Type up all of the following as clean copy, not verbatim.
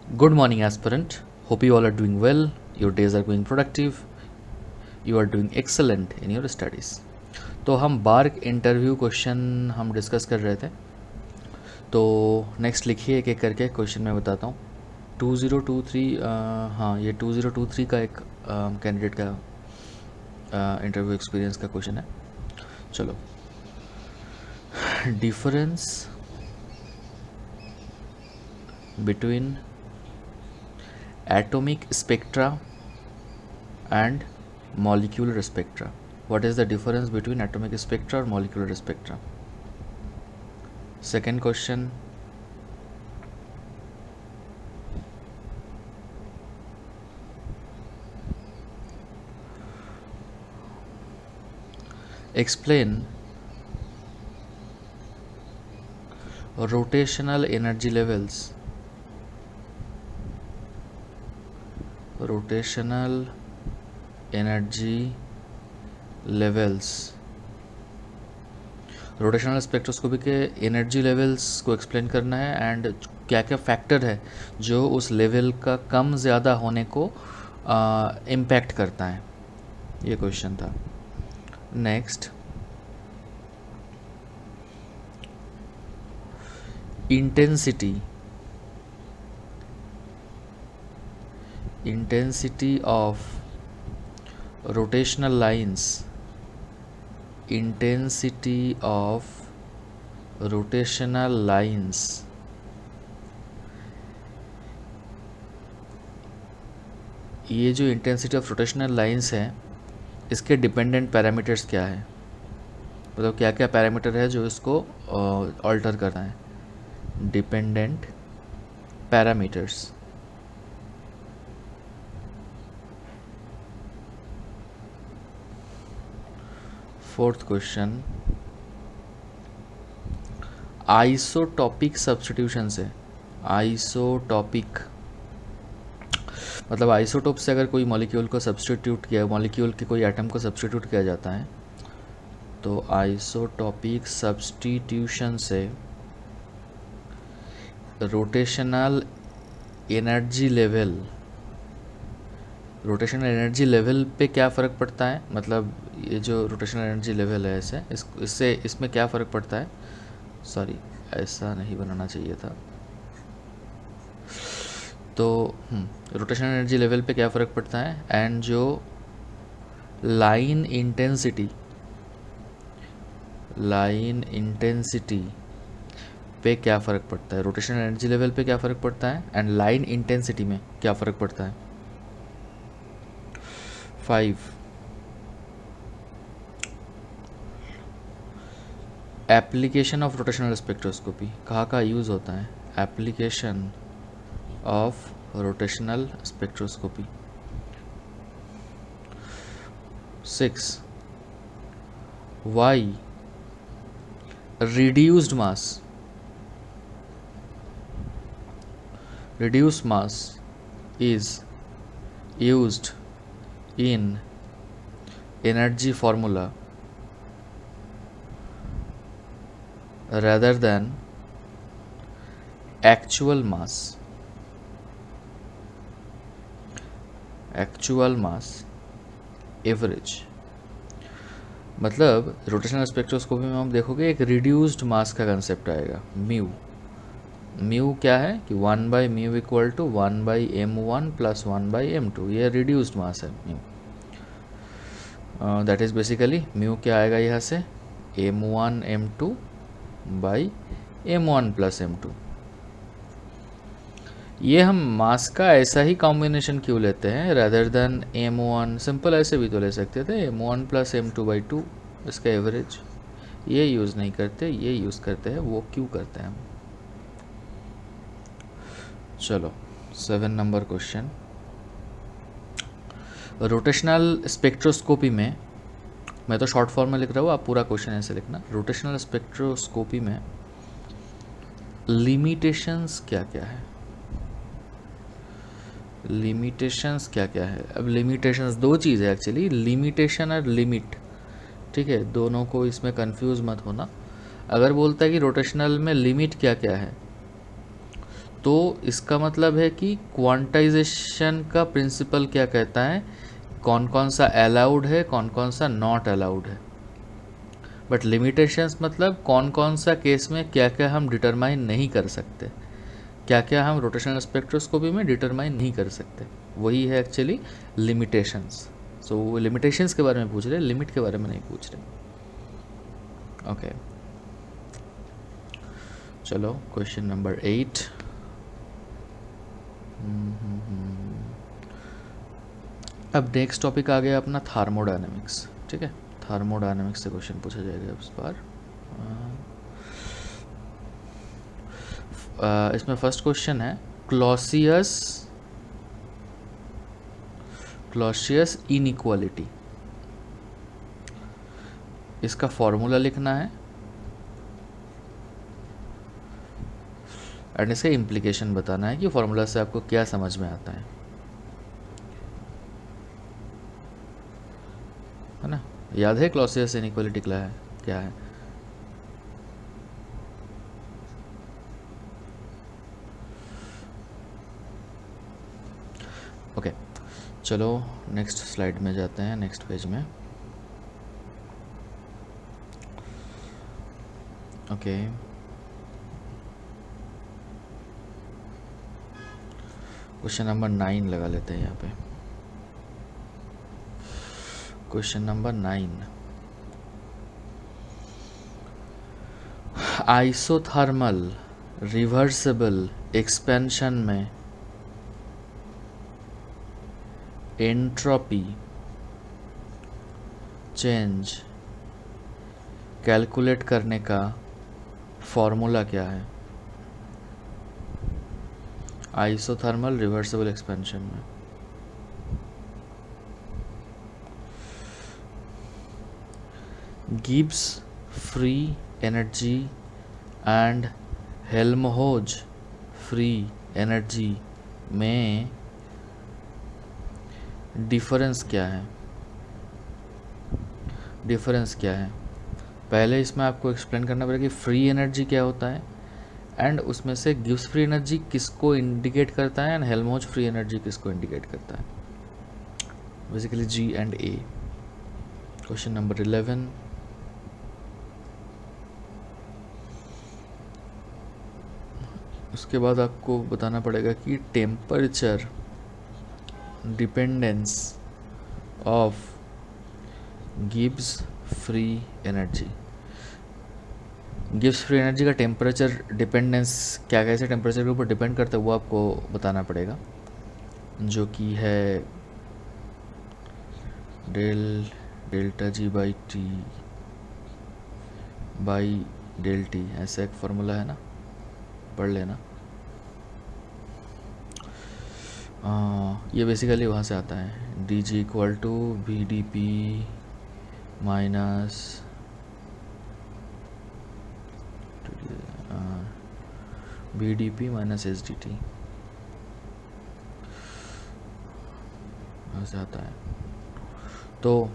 Good morning, aspirant. Hope you all are doing well. Your days are going productive. You are doing excellent in your studies. तो हम बार interview question हम discuss कर रहे थे. तो next लिखिए एक एक करके क्वेश्चन मैं बताता हूँ. 2023 हाँ ये 2023 का एक कैंडिडेट का इंटरव्यू एक्सपीरियंस का क्वेश्चन है. चलो. Difference between atomic spectra and molecular spectra. What is the difference between atomic spectra or molecular spectra? Second question, explain rotational energy levels. Rotational energy levels. Rotational spectroscopy के energy levels को explain करना है and क्या क्या factor है जो उस level का कम ज़्यादा होने को इम्पैक्ट करता है. ये क्वेश्चन था. Next, intensity of rotational lines. Intensity of rotational lines ये जो इंटेंसिटी ऑफ रोटेशनल लाइंस है इसके डिपेंडेंट पैरामीटर्स क्या है, मतलब क्या क्या पैरामीटर है जो इसको ऑल्टर करना है. Dependent parameters. Fourth question, isotopic substitution से. आइसोटॉपिक मतलब आइसोटोप से अगर कोई मॉलिक्यूल को सब्स्टिट्यूट किया, मॉलिक्यूल के कोई एटम को सब्स्टिट्यूट किया जाता है तो आइसोटॉपिक सब्स्टिट्यूशन से रोटेशनल एनर्जी लेवल पे क्या फ़र्क पड़ता है, मतलब ये जो रोटेशनल एनर्जी लेवल है इसमें क्या फ़र्क पड़ता है. सॉरी, ऐसा नहीं बनाना चाहिए था. तो रोटेशनल एनर्जी लेवल पे क्या फ़र्क पड़ता है एंड जो लाइन इंटेंसिटी पे क्या फ़र्क पड़ता है. रोटेशनल एनर्जी लेवल पे क्या फ़र्क पड़ता है एंड लाइन इंटेंसिटी में क्या फ़र्क पड़ता है. 5, एप्लीकेशन ऑफ रोटेशनल स्पेक्ट्रोस्कोपी. कहाँ का यूज़ होता है. Application of rotational spectroscopy. 6, why reduced mass is used in energy formula rather than actual mass average. मतलब रोटेशनल स्पेक्ट्रोस्कोपी में हम देखोगे एक रिड्यूस्ड मास का कंसेप्ट आएगा. म्यू क्या है कि 1/μ equal to 1/m1 plus 1/m2. ये रिड्यूस्ड मास है mu. That is basically mu क्या आएगा यहाँ से m1 m2 by m1 plus m2. ये हम मास का ऐसा ही कॉम्बिनेशन क्यों लेते हैं रेदर देन m1. सिंपल ऐसे भी तो ले सकते थे m1 प्लस m2/2 इसका एवरेज. ये यूज़ नहीं करते, ये यूज़ करते हैं. वो क्यों करते हैं हम. चलो 7 नंबर क्वेश्चन. रोटेशनल स्पेक्ट्रोस्कोपी में, मैं तो शॉर्ट फॉर्म में लिख रहा हूँ, आप पूरा क्वेश्चन ऐसे लिखना. रोटेशनल स्पेक्ट्रोस्कोपी में लिमिटेशंस क्या क्या है. लिमिटेशंस क्या क्या है. अब लिमिटेशंस दो चीज़ है एक्चुअली, लिमिटेशन और लिमिट. ठीक है, दोनों को इसमें कंफ्यूज मत होना. अगर बोलता है कि रोटेशनल में लिमिट क्या क्या है तो इसका मतलब है कि क्वांटाइजेशन का प्रिंसिपल क्या कहता है, कौन कौन सा अलाउड है, कौन कौन सा नॉट अलाउड है। बट लिमिटेशंस मतलब कौन कौन सा केस में क्या क्या हम डिटरमाइन नहीं कर सकते, क्या क्या हम रोटेशनल स्पेक्ट्रोस्कोपी में डिटरमाइन नहीं कर सकते, वही है एक्चुअली लिमिटेशंस। सो वो लिमिटेशंस के बारे में पूछ रहे, लिमिट के बारे में नहीं पूछ रहे। ओके चलो क्वेश्चन नंबर 8। अब नेक्स्ट टॉपिक आ गया अपना थार्मोडायनेमिक्स। ठीक है, थार्मोडायनेमिक्स से क्वेश्चन पूछा जाएगा इस बार। इसमें फर्स्ट क्वेश्चन है क्लॉसियस इनइक्वालिटी। इसका फॉर्मूला लिखना है एंड इसका इम्प्लीकेशन बताना है कि फॉर्मूला से आपको क्या समझ में आता है ना। याद है क्लॉसियस इनइक्वालिटी क्या है? ओके चलो नेक्स्ट स्लाइड में जाते हैं, नेक्स्ट पेज में। ओके क्वेश्चन नंबर 9 लगा लेते हैं यहाँ पे। Question number 9, isothermal reversible expansion में एंट्रोपी चेंज कैलकुलेट करने का फॉर्मूला क्या है? आइसोथर्मल रिवर्सिबल एक्सपेंशन में Gibbs free energy and Helmholtz free energy में डिफरेंस क्या है? डिफरेंस क्या है? पहले इसमें आपको एक्सप्लेन करना पड़ेगा कि फ्री एनर्जी क्या होता है एंड उसमें से गिब्स फ्री एनर्जी किसको इंडिकेट करता है एंड हेल्महोल्ट्ज फ्री एनर्जी किसको इंडिकेट करता है। Basically G and A. Question number 11, उसके बाद आपको बताना पड़ेगा कि temperature dependence of Gibbs free energy. Gibbs free energy का टेम्परेचर डिपेंडेंस क्या कैसे टेम्परेचर के ऊपर डिपेंड करता है वो आपको बताना पड़ेगा, जो कि है delta G by T by del T, ऐसा एक फॉर्मूला है ना, पढ़ लेना। ये बेसिकली वहाँ से आता है, D G equal to V D P minus B D P minus S D T, ऐसे आता है। तो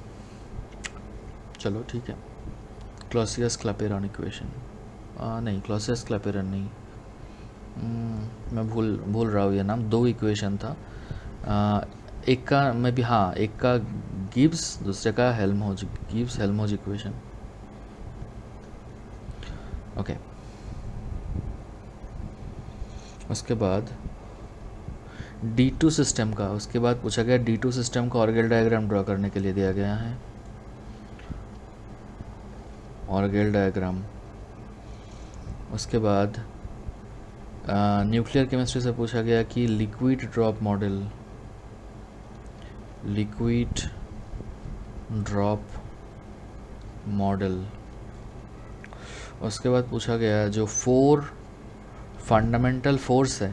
चलो ठीक है, क्लॉसियस क्लैपेरॉन इक्वेशन, नहीं क्लॉसियस क्लैपेरॉन नहीं, मैं भूल रहा हूँ ये नाम। 2 इक्वेशन था, एक का मैं भी, हाँ एक का गिब्स, दूसरे का Helmholtz, Gibbs Helmholtz equation. Okay उसके बाद D2 सिस्टम का, उसके बाद पूछा गया D2 सिस्टम का ऑर्गेल डायग्राम ड्रॉ करने के लिए दिया गया है, ऑर्गेल डायग्राम। उसके बाद न्यूक्लियर केमिस्ट्री से पूछा गया कि liquid drop model, liquid drop model. उसके बाद पूछा गया जो 4 फंडामेंटल फोर्स है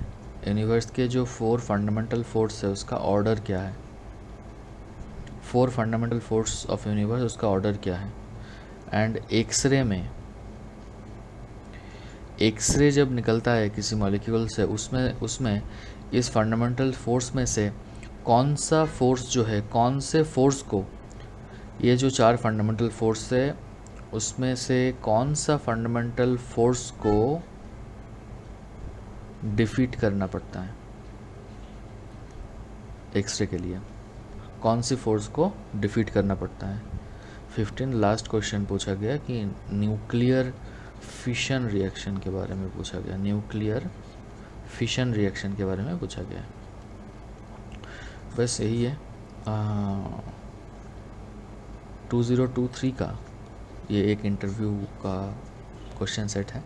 यूनिवर्स के, जो 4 फंडामेंटल फोर्स है उसका ऑर्डर क्या है? 4 फंडामेंटल फोर्स ऑफ यूनिवर्स, उसका ऑर्डर क्या है? एंड एक्सरे जब निकलता है किसी मॉलिक्यूल से, उसमें इस फंडामेंटल फोर्स में से कौन सा फोर्स जो है, कौन से फोर्स को, ये जो 4 फंडामेंटल फोर्स है उसमें से कौन सा फंडामेंटल फोर्स को डिफीट करना पड़ता है एक्सरे के लिए? कौन सी फोर्स को डिफीट करना पड़ता है? 15 लास्ट क्वेश्चन पूछा गया कि न्यूक्लियर फिशन रिएक्शन के बारे में पूछा गया, न्यूक्लियर फिशन रिएक्शन के बारे में पूछा गया। बस यही है 2023 का ये एक इंटरव्यू का क्वेश्चन सेट है,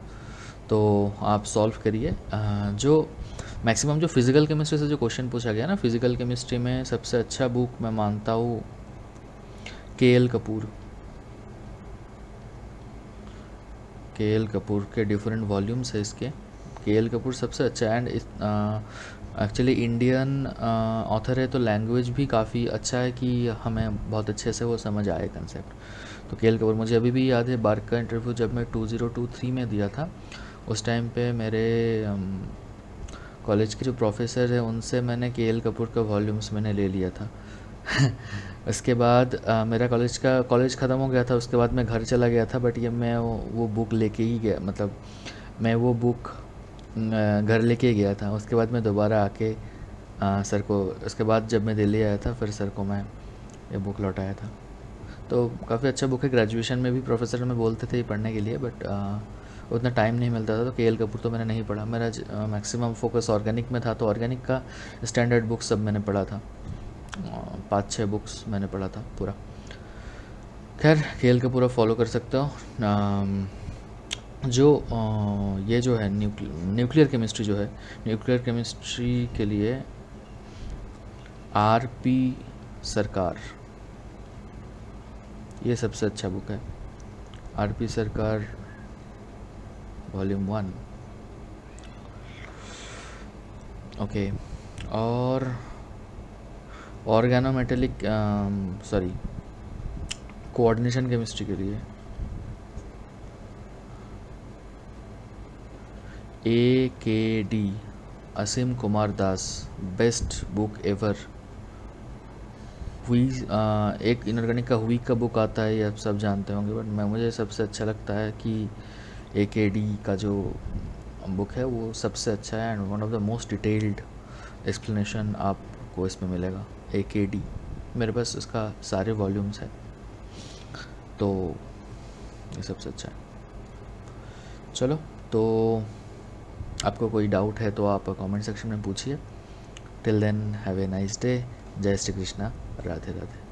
तो आप सॉल्व करिए। जो मैक्सिमम जो फिज़िकल केमिस्ट्री से जो क्वेश्चन पूछा गया ना, फिज़िकल केमिस्ट्री में सबसे अच्छा बुक मैं मानता हूँ के.एल. कपूर। के.एल. कपूर के डिफरेंट वॉल्यूम्स है इसके। के.एल. कपूर सबसे अच्छा है, एंड एक्चुअली इंडियन ऑथर है, तो लैंग्वेज भी काफ़ी अच्छा है कि हमें बहुत अच्छे से वो समझ आए कंसेप्ट। तो के.एल. कपूर मुझे अभी भी याद है, बार्क का इंटरव्यू जब मैं 2023 में दिया था, उस टाइम पे मेरे कॉलेज के जो प्रोफेसर है उनसे मैंने के.एल. कपूर का वॉल्यूम्स मैंने ले लिया था। उसके बाद मेरा कॉलेज ख़त्म हो गया था, उसके बाद मैं घर चला गया था, बट ये मैं वो बुक लेके ही गया, मतलब मैं वो बुक घर लेके ही गया था। उसके बाद मैं दोबारा आके सर को, उसके बाद जब मैं दिल्ली आया था फिर सर को मैं ये बुक लौटाया था। तो काफ़ी अच्छा बुक है, ग्रेजुएशन में भी प्रोफेसर में बोलते थे पढ़ने के लिए, बट उतना टाइम नहीं मिलता था, तो के.एल. कपूर तो मैंने नहीं पढ़ा। मेरा मैक्सिमम फोकस ऑर्गेनिक में था, तो ऑर्गेनिक का स्टैंडर्ड बुक सब मैंने पढ़ा था, 5-6 बुक्स मैंने पढ़ा था पूरा। खैर के.एल. का पूरा फॉलो कर सकते हो। जो ये जो है न्यूक्लियर केमिस्ट्री जो है, न्यूक्लियर केमिस्ट्री के लिए R.P. सरकार, ये सबसे अच्छा बुक है। R.P. सरकार वॉल्यूम 1। ओके, और ऑर्गेनोमेटेलिक कोऑर्डिनेशन केमिस्ट्री के लिए A.K.D. असीम Kumar Das, best book ever. हुई एक इनऑर्गेनिक का हुई का बुक आता है, ये आप सब जानते होंगे, बट मुझे सबसे अच्छा लगता है कि A.K.D. का जो बुक है वो सबसे अच्छा है, and one of the most detailed explanation आपको इसमें मिलेगा। A.K.D. मेरे पास इसका सारे वॉल्यूम्स है, तो ये सबसे अच्छा है। चलो, तो आपको कोई डाउट है तो आप कमेंट सेक्शन में पूछिए। Till then have a nice day. जय श्री कृष्णा, राधे राधे।